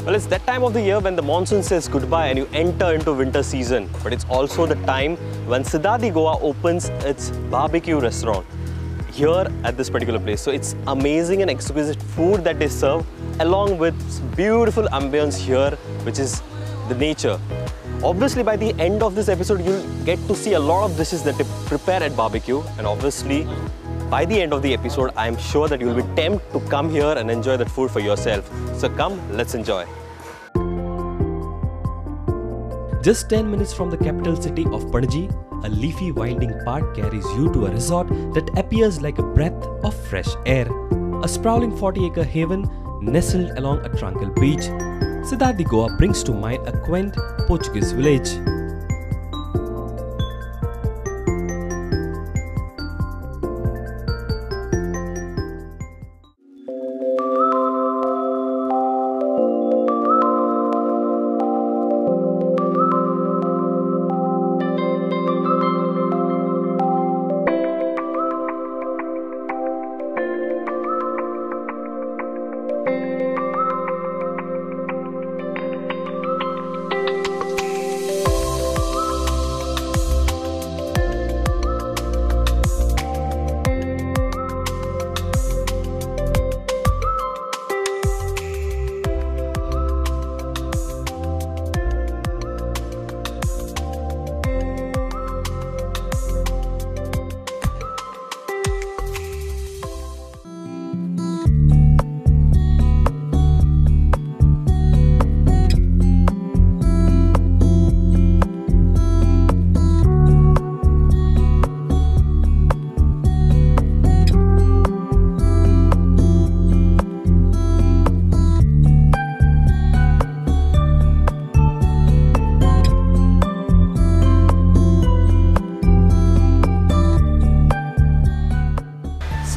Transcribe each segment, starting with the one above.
Well, it's that time of the year when the monsoon says goodbye and you enter into winter season. But it's also the time when Cidade Goa opens its barbecue restaurant here at this particular place. So it's amazing and exquisite food that they serve along with beautiful ambience here, which is the nature. Obviously, by the end of this episode, you'll get to see a lot of dishes that they prepare at barbecue, and obviously, by the end of the episode, I'm sure that you'll be tempted to come here and enjoy that food for yourself. So come, let's enjoy. Just 10 minutes from the capital city of Panaji, a leafy winding path carries you to a resort that appears like a breath of fresh air. A sprawling 40-acre haven nestled along a tranquil beach, Cidade Goa brings to mind a quaint Portuguese village.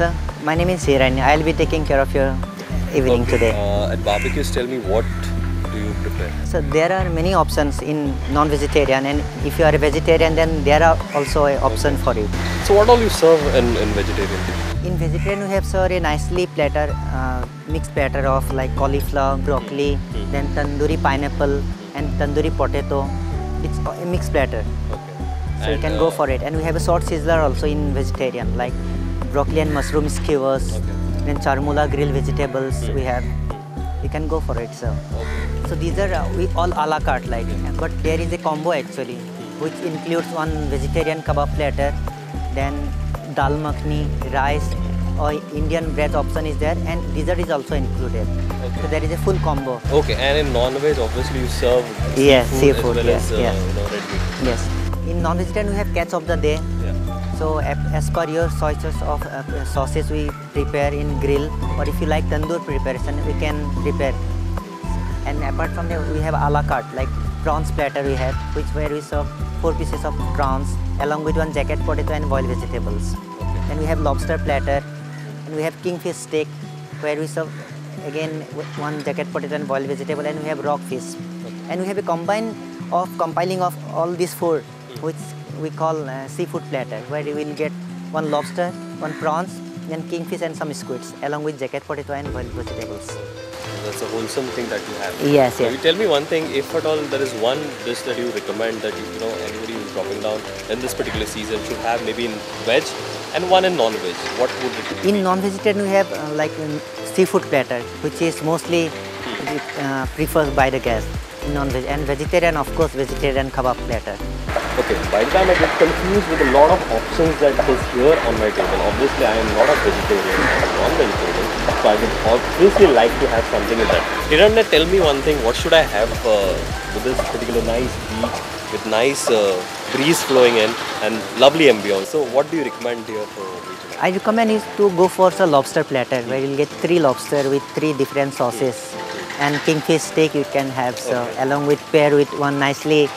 Sir, my name is Hiran. I'll be taking care of your evening today. At barbecues, tell me, what do you prepare? So there are many options in non-vegetarian, and if you are a vegetarian, then there are also an option for you. So what all you serve in vegetarian? In vegetarian, we have a nicely platter, mixed platter of like cauliflower, broccoli, then tandoori pineapple and tandoori potato. It's a mixed platter. Okay. So you can go for it. And we have a short sizzler also in vegetarian, like broccoli and mushroom skewers, then charmula grilled vegetables we have. You can go for it, sir. Okay. So these are we all a la carte like, but there is a combo actually, which includes one vegetarian kebab platter, then dal makhani, rice or Indian bread option is there, and dessert is also included. Okay. So there is a full combo. Okay, and in non-veg, obviously you serve seafood as well yes, as red meat. Yes. In non-vegetarian we have catch of the day. Yeah. So as per your choices of sauces we prepare in grill, or if you like tandoor preparation we can prepare. And apart from that we have a la carte, like prawns platter we have, where we serve 4 pieces of prawns along with one jacket potato and boiled vegetables. Okay. Then we have lobster platter, and we have kingfish steak where we serve again one jacket potato and boiled vegetable, and we have rock fish. Okay. And we have a compiling of all these four, which we call seafood platter, where you will get one lobster, one prawns, then kingfish and some squids along with jacket potato and boiled vegetables. That's a wholesome thing that you have. Yes, So yes. you tell me one thing, if at all there is one dish that you recommend that anybody who's dropping down in this particular season should have, maybe in veg and one in non-veg, what would it be? In non-vegetarian we have seafood platter, which is mostly preferred by the guests in non-veg, and vegetarian of course vegetarian kebab platter. Okay, by the time I get confused with a lot of options that is here on my table. Obviously I am not a vegetarian, I am non-vegetarian, so I would obviously like to have something in that. Hiranya, tell me one thing, what should I have with this particular nice beach with nice breeze flowing in and lovely ambience? So what do you recommend here for me tonight? I recommend is to go for a lobster platter, where you'll get 3 lobster with 3 different sauces, and kingfish steak you can have, so along with pair with one nicely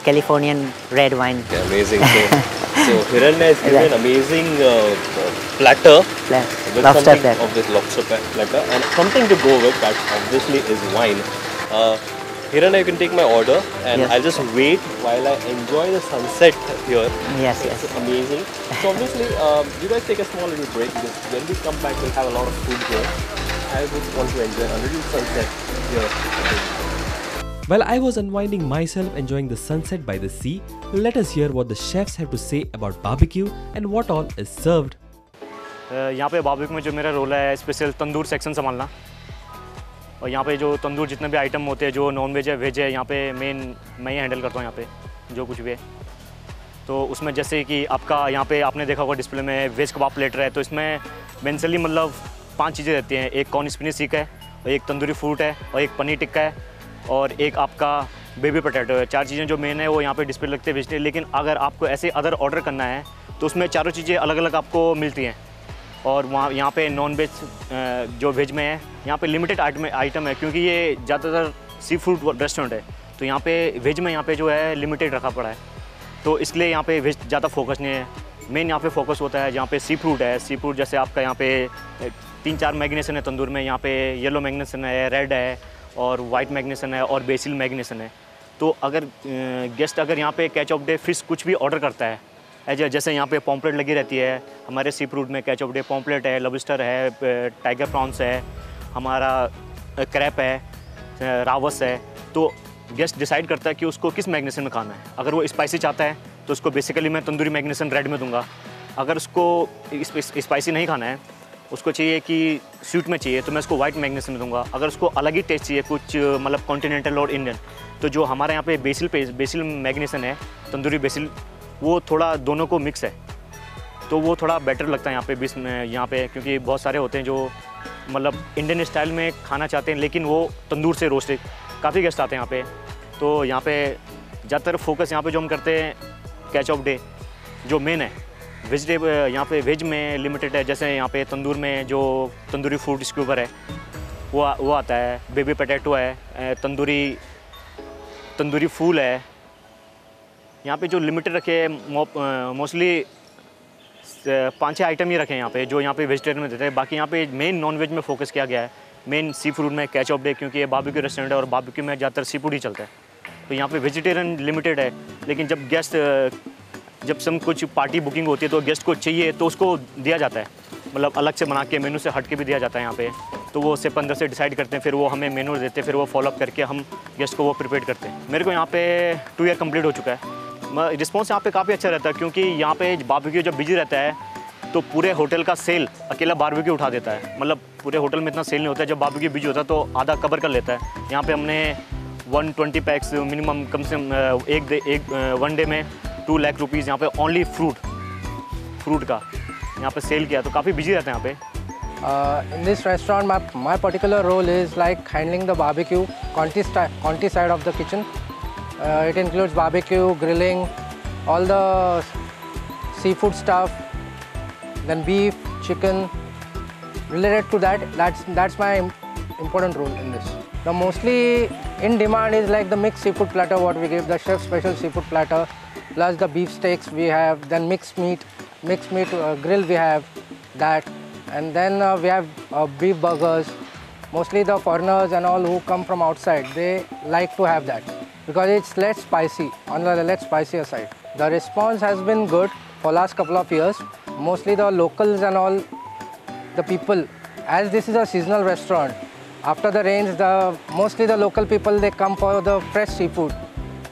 Californian red wine. Okay, amazing. So Hiranya has given an amazing platter with lobster something platter. of this lobster platter, and something to go with that obviously is wine. Hiranya, you can take my order, and Yes. I'll just wait while I enjoy the sunset here. Yes, It's yes. amazing. So obviously, you guys take a small little break, because when we come back we'll have a lot of food here. I would want to enjoy a little sunset here. While I was unwinding myself enjoying the sunset by the sea, let us hear what the chefs have to say about barbecue and what all is served. यहाँ पे barbecue में जो मेरा role है special तंदूर section संभालना, और यहाँ पे जो तंदूर जितने भी आइटम होते हैं जो नॉन वेज है वेज है, यहाँ पे मेन मैं ही हैंडल करता हूँ यहाँ पे जो कुछ भी है। तो उसमें जैसे कि आपका यहाँ पे आपने देखा होगा डिस्प्ले में वेज कबाब प्लेटर है, तो इसमें मेनसली मतलब 5 चीज़ें रहती हैं। एक कॉर्न स्पिनिच स्टिक है, और एक तंदूरी फ्रूट है, और एक पनीर टिक्का है, और एक आपका बेबी पोटैटो है। 4 चीज़ें जो मेन है वो यहाँ पे डिस्प्ले लगते हैं वेजिटेबल। लेकिन अगर आपको ऐसे अदर ऑर्डर करना है तो उसमें चारों चीज़ें अलग अलग आपको मिलती हैं। और वहाँ यहाँ पे नॉन वेज जो वेज में है यहाँ पे लिमिटेड आइटम है, क्योंकि ये ज़्यादातर सी फूड रेस्टोरेंट है, तो यहाँ पे वेज में यहाँ पे जो है लिमिटेड रखा पड़ा है, तो इसलिए यहाँ पे वेज ज़्यादा फोकस नहीं है। मेन यहाँ पे फोकस होता है जहाँ पे सी फूड है। सी फूड जैसे आपका यहाँ पे 3-4 मैग्नेशन है तंदूर में, यहाँ पे येलो मैग्नेशन है, रेड है, और वाइट मैग्नेशन है, और बेसिल मैग्नेशन है। तो अगर गेस्ट अगर यहाँ पे कैच ऑफ डे फिश कुछ भी ऑर्डर करता है, जैसे यहाँ पे पॉम्पलेट लगी रहती है हमारे सी फूड में, कैच ऑफ डे पॉम्पलेट है, लॉबस्टर है, टाइगर प्रॉन्स है, हमारा क्रैप है, रावस है, तो गेस्ट डिसाइड करता है कि उसको किस मैग्नेशन में खाना है। अगर वो स्पाइसी चाहता है तो उसको बेसिकली मैं तंदूरी मैग्नेशन रेड में दूंगा। अगर उसको स्पाइसी नहीं खाना है, उसको चाहिए कि स्वीट में चाहिए, तो मैं उसको वाइट मैग्नेशन में दूंगा। अगर उसको अलग ही टेस्ट चाहिए कुछ मतलब कॉन्टिनेंटल और इंडियन, तो जो हमारे यहाँ पे बेसिल मैग्नेशन है, तंदूरी बेसिल, वो थोड़ा दोनों को मिक्स है, तो वो थोड़ा बेटर लगता है यहाँ पे बीस में यहाँ पे। क्योंकि बहुत सारे होते हैं जो मतलब इंडियन स्टाइल में खाना चाहते हैं लेकिन वो तंदूर से रोस्टेड, काफ़ी गेस्ट आते हैं यहाँ पे। तो यहाँ पे ज़्यादातर फोकस यहाँ पे जो हम करते हैं कैच ऑफ डे जो मेन है वेजिटेबल, यहाँ पे वेज में लिमिटेड है। जैसे यहाँ पे तंदूर में जो तंदूरी फूड स्क्यूबर है वो आता है, बेबी पोटैटो है, तंदूरी फूल है। यहाँ पे जो लिमिटेड रखे मोस्टली 5-6 आइटम ही रखे हैं यहाँ पे जो यहाँ पे वेजिटेरियन में देते हैं। बाकी यहाँ पे मेन नॉन वेज में फोकस किया गया है, मेन सी फूड में कैच ऑफ डे, क्योंकि ये बारबेक्यू रेस्टोरेंट है और बारबेक्यू में ज़्यादातर सी फूड ही चलता है। तो यहाँ पे वेजिटेरियन लिमिटेड है, लेकिन जब सब कुछ पार्टी बुकिंग होती है तो गेस्ट को चाहिए तो उसको दिया जाता है, मतलब अलग से बना के मेनू से हट के भी दिया जाता है यहाँ पे। तो वो उससे 15 से डिसाइड करते हैं, फिर वो हमें मेनू देते हैं, फिर वो फॉलोअप करके हम गेस्ट को वो प्रिपेयर करते हैं। मेरे को यहाँ पे 2 ईयर कंप्लीट हो चुका है। रिस्पॉन्स यहाँ पे काफ़ी अच्छा रहता है, क्योंकि यहाँ पे बारबेक्यू जब बिजी रहता है तो पूरे होटल का सेल अकेला बारबेक्यू उठा देता है। मतलब पूरे होटल में इतना सेल नहीं होता है, जब बारबेक्यू बिजी होता है तो आधा कवर कर लेता है। यहाँ पे हमने 120 पैक्स मिनिमम कम से कम वन डे में 2 लाख रुपीज़ यहाँ पे ओनली फ्रूट का यहाँ पे सेल किया, तो काफ़ी बिजी रहते हैं यहाँ पे। In this restaurant, my particular role is like handling the barbecue, Conti side of the kitchen. It includes barbecue, grilling, all the seafood stuff, then beef, chicken. Related to that, that's my important role in this. The mostly in demand is like the mixed seafood platter, what we give, the chef special seafood platter, plus the beef steaks we have, then mixed meat grill we have that, and then we have beef burgers. Mostly the foreigners and all who come from outside, they like to have that because it's less spicy, on the less spicier side. The response has been good for last couple of years. Mostly the locals and all the people, as this is a seasonal restaurant, after the rains, mostly the local people, they come for the fresh seafood.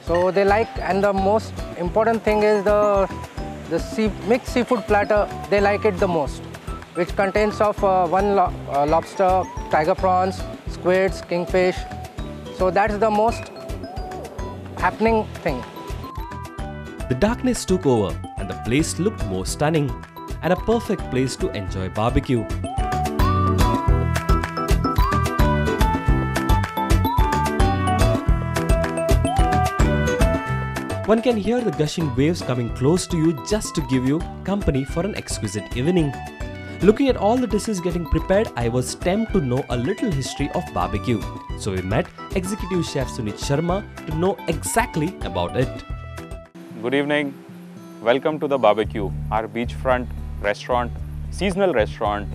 So they like, and the most important thing is the mixed seafood platter, they like it the most, which contains of one lobster, tiger prawns, squids, kingfish. So that's the most happening thing. The darkness took over and the place looked more stunning, and a perfect place to enjoy barbecue. One can hear the gushing waves coming close to you just to give you company for an exquisite evening. Looking at all the dishes getting prepared, I was tempted to know a little history of barbecue. So we met Executive Chef Sunit Sharma to know exactly about it. Good evening. Welcome to the Barbeque, our beachfront restaurant, seasonal restaurant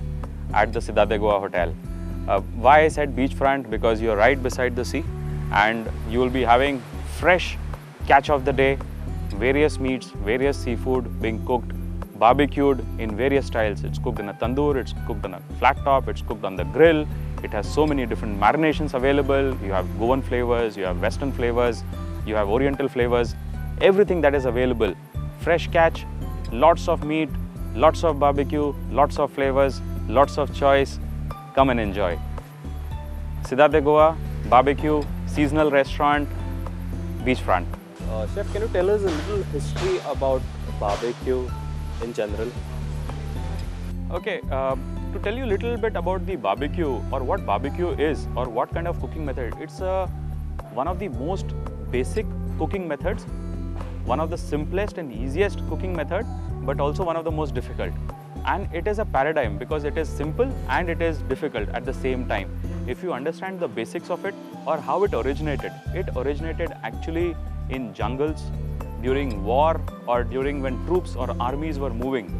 at the Cidade Hotel. Why I said beachfront? Because you are right beside the sea and you will be having fresh catch of the day, various meats, various seafood being cooked, barbecued in various styles. It's cooked in a tandoor, it's cooked on a flat top, it's cooked on the grill, It has so many different marinations available. You have Goan flavors, you have Western flavors, you have Oriental flavors, everything that is available. Fresh catch, lots of meat, lots of barbecue, lots of flavors, lots of choice. Come and enjoy. Cidade Goa, barbecue, seasonal restaurant, beachfront. Chef, can you tell us a little history about barbecue in general? Okay, to tell you a little bit about the barbecue or what barbecue is or what kind of cooking method, it's one of the most basic cooking methods, one of the simplest and easiest cooking method, but also one of the most difficult. And it is a paradigm because it is simple and it is difficult at the same time. If you understand the basics of it or how it originated actually in jungles during war or during when troops or armies were moving.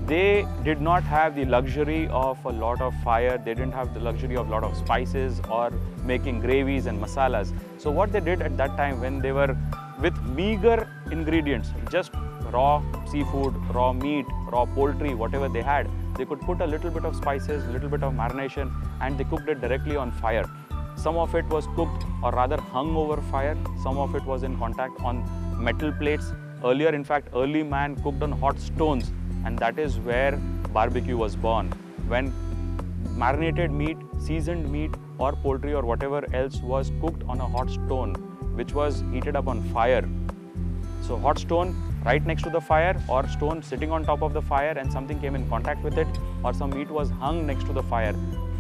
They did not have the luxury of a lot of fire, they didn't have the luxury of a lot of spices or making gravies and masalas. So what they did at that time when they were with meager ingredients, just raw seafood, raw meat, raw poultry, whatever they had, they could put a little bit of spices, a little bit of marination, and they cooked it directly on fire. Some of it was cooked or rather hung over fire, some of it was in contact on metal plates. Earlier, in fact, early man cooked on hot stones. And that is where barbecue was born. When marinated meat, seasoned meat or poultry or whatever else was cooked on a hot stone which was heated up on fire. So hot stone right next to the fire or stone sitting on top of the fire and something came in contact with it or some meat was hung next to the fire.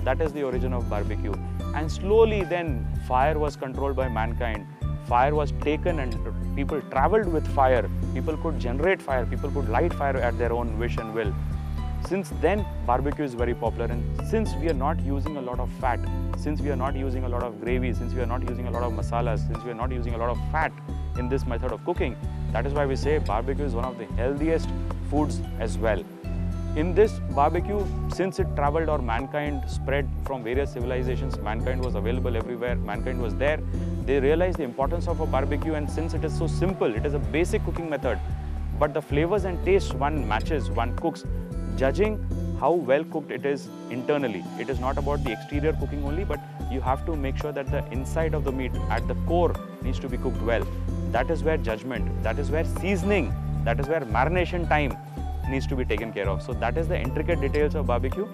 That is the origin of barbecue. And slowly then fire was controlled by mankind. Fire was taken and people traveled with fire. People could generate fire, people could light fire at their own wish and will. Since then, barbecue is very popular, and since we are not using a lot of fat, since we are not using a lot of gravy, since we are not using a lot of masalas, since we are not using a lot of fat in this method of cooking, that is why we say barbecue is one of the healthiest foods as well. In this barbecue, since it traveled or mankind spread from various civilizations, mankind was available everywhere, mankind was there, they realized the importance of a barbecue, and since it is so simple, it is a basic cooking method, but the flavors and tastes one matches, one cooks, judging how well cooked it is internally. It is not about the exterior cooking only, but you have to make sure that the inside of the meat at the core needs to be cooked well. That is where judgment, that is where seasoning, that is where marination time needs to be taken care of. So that is the intricate details of barbecue.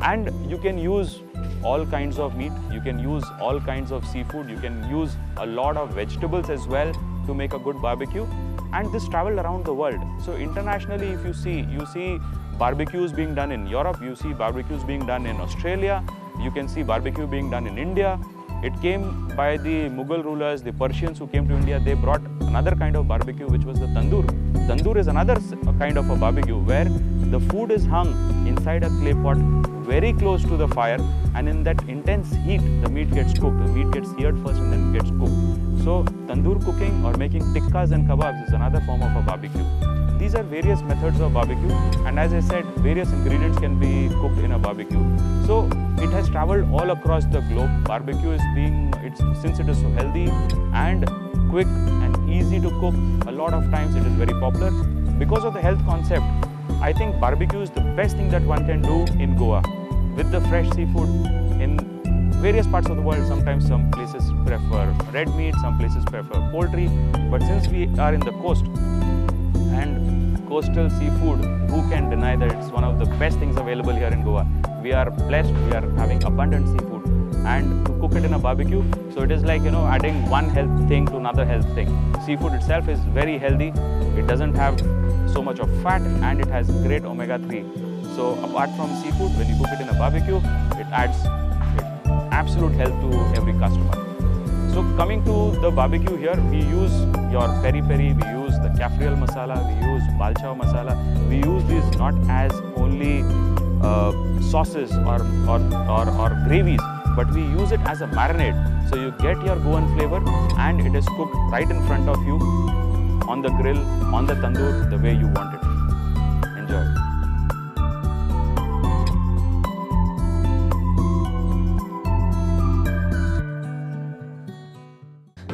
And you can use all kinds of meat, you can use all kinds of seafood, you can use a lot of vegetables as well to make a good barbecue. And this traveled around the world. So internationally, if you see barbecues being done in Europe, you see barbecues being done in Australia, you can see barbecue being done in India. It came by the Mughal rulers, the Persians who came to India, they brought another kind of barbecue which was the tandoor. Tandoor is another kind of a barbecue where the food is hung inside a clay pot very close to the fire, and in that intense heat the meat gets cooked. The meat gets seared first and then gets cooked. So tandoor cooking or making tikkas and kebabs is another form of a barbecue. These are various methods of barbecue, and as I said, various ingredients can be cooked in a barbecue. So it has traveled all across the globe. Barbecue is since it is so healthy and quick and easy to cook, a lot of times it is very popular. Because of the health concept, I think barbecue is the best thing that one can do in Goa with the fresh seafood. In various parts of the world, sometimes some places prefer red meat, some places prefer poultry, but since we are in the coast and coastal seafood, who can deny that it's one of the best things available here in Goa? We are blessed, we are having abundant seafood, and to cook it in a barbecue, so it is like, adding one health thing to another health thing. Seafood itself is very healthy, it doesn't have so much of fat, and it has great omega-3. So apart from seafood, when you cook it in a barbecue, it adds absolute health to every customer. So coming to the barbecue here, we use your peri-peri, we use the kaffrial masala, we use balchao masala. We use these not as only sauces or gravies, but we use it as a marinade. So you get your Goan flavor and it is cooked right in front of you on the grill, on the tandoor, the way you want it. Enjoy.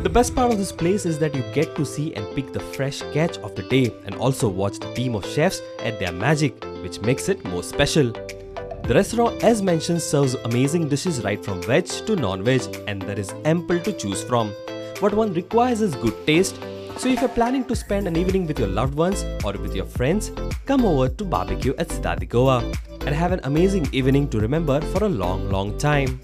The best part of this place is that you get to see and pick the fresh catch of the day and also watch the team of chefs at their magic, which makes it more special. The restaurant, as mentioned, serves amazing dishes right from veg to non-veg, and there is ample to choose from. What one requires is good taste. So if you're planning to spend an evening with your loved ones or with your friends, come over to Barbeque at Cidade, Goa and have an amazing evening to remember for a long, long time.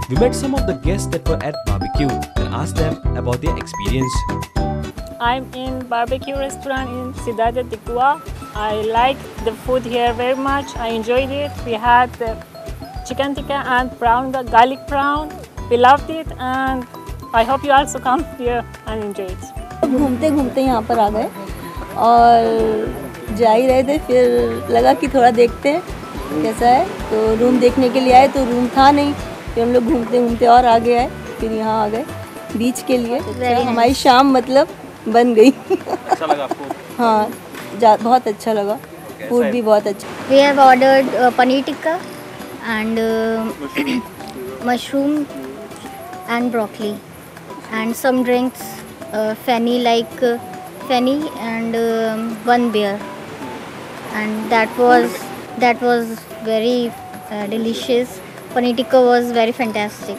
We met some of the guests that were at Barbeque and asked them about their experience. I'm in Barbeque restaurant in Cidade de Goa. I like the food here very much. I enjoyed it. We had the chicken tikka and prawn, the garlic prawn. We loved it and I hope you also come here and enjoy it. घूमते घूमते यहाँ पर आ गए और जा ही रहे थे, फिर लगा कि थोड़ा देखते हैं कैसा है, तो रूम देखने के लिए आए तो रूम था नहीं, फिर हम लोग घूमते घूमते और आगे आए, फिर यहाँ आ गए बीच के लिए। तो हमारी शाम मतलब बन गई। अच्छा लगा आपको? हाँ बहुत अच्छा लगा, फूड भी बहुत अच्छा। We have ordered paneer tikka and mushroom and broccoli, and some drinks, fenny and one beer, and that was very delicious. Paneer tikka was very fantastic.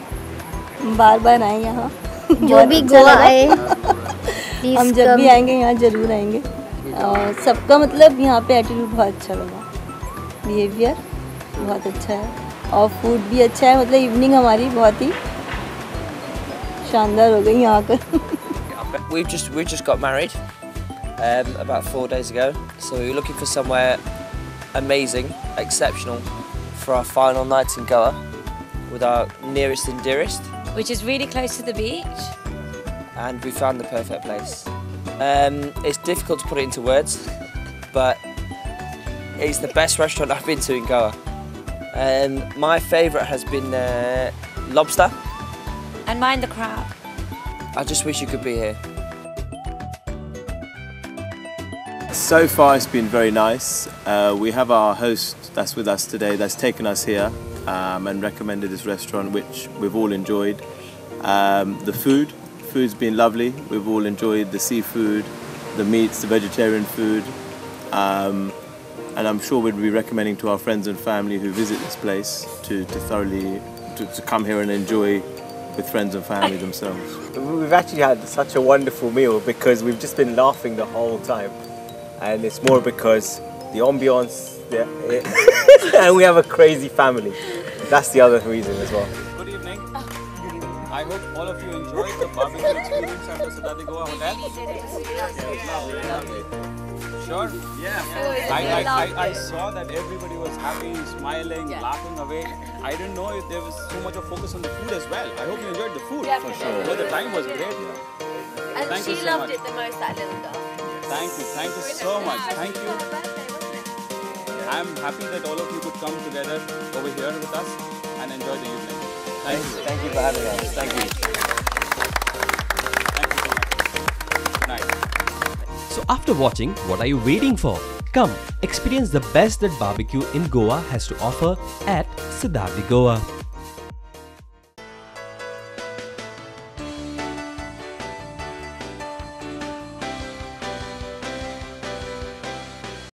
बार बार आए यहाँ जो भी गोवा आए हम जब भी आएंगे यहाँ ज़रूर आएंगे। और सबका मतलब यहाँ पे एटीट्यूड बहुत अच्छा लगा, बिहेवियर बहुत अच्छा है और फूड भी अच्छा है। मतलब इवनिंग हमारी बहुत ही शानदार हो गई यहाँ पर। We've just got married about 4 days ago, so we were looking for somewhere amazing, exceptional for our final night in Goa with our nearest and dearest. Which is really close to the beach. And we found the perfect place. It's difficult to put it into words, but it's the best restaurant I've been to in Goa. My favourite has been lobster. And mine the crab. I just wish you could be here. So far it's been very nice. We have our host that's with us today that's taken us here and recommended this restaurant, which we've all enjoyed. The food's been lovely. We've all enjoyed the seafood, the meats, the vegetarian food, and I'm sure we'd be recommending to our friends and family who visit this place to thoroughly come here and enjoy with friends and family themselves. We've actually had such a wonderful meal because we've just been laughing the whole time, and it's more because the ambience, and we have a crazy family. That's the other reason as well. Good evening. I hope all of you enjoyed the barbecue experience at the Cidade Goa Hotel. Sure? Yeah. I saw that everybody was happy, smiling, laughing away. I didn't know if there was so much of focus on the food as well. I hope you enjoyed the food. Yeah, for sure. Well, the time was great. And Thank she you so loved much. it the most, that little girl. Thank you so much. Thank you. I'm happy that all of you could come together over here with us and enjoy the evening. Thank you. Thank you for having us. Thank you. Thank you so much. Good night. So after watching, what are you waiting for? Come, experience the best that barbecue in Goa has to offer at Cidade Goa.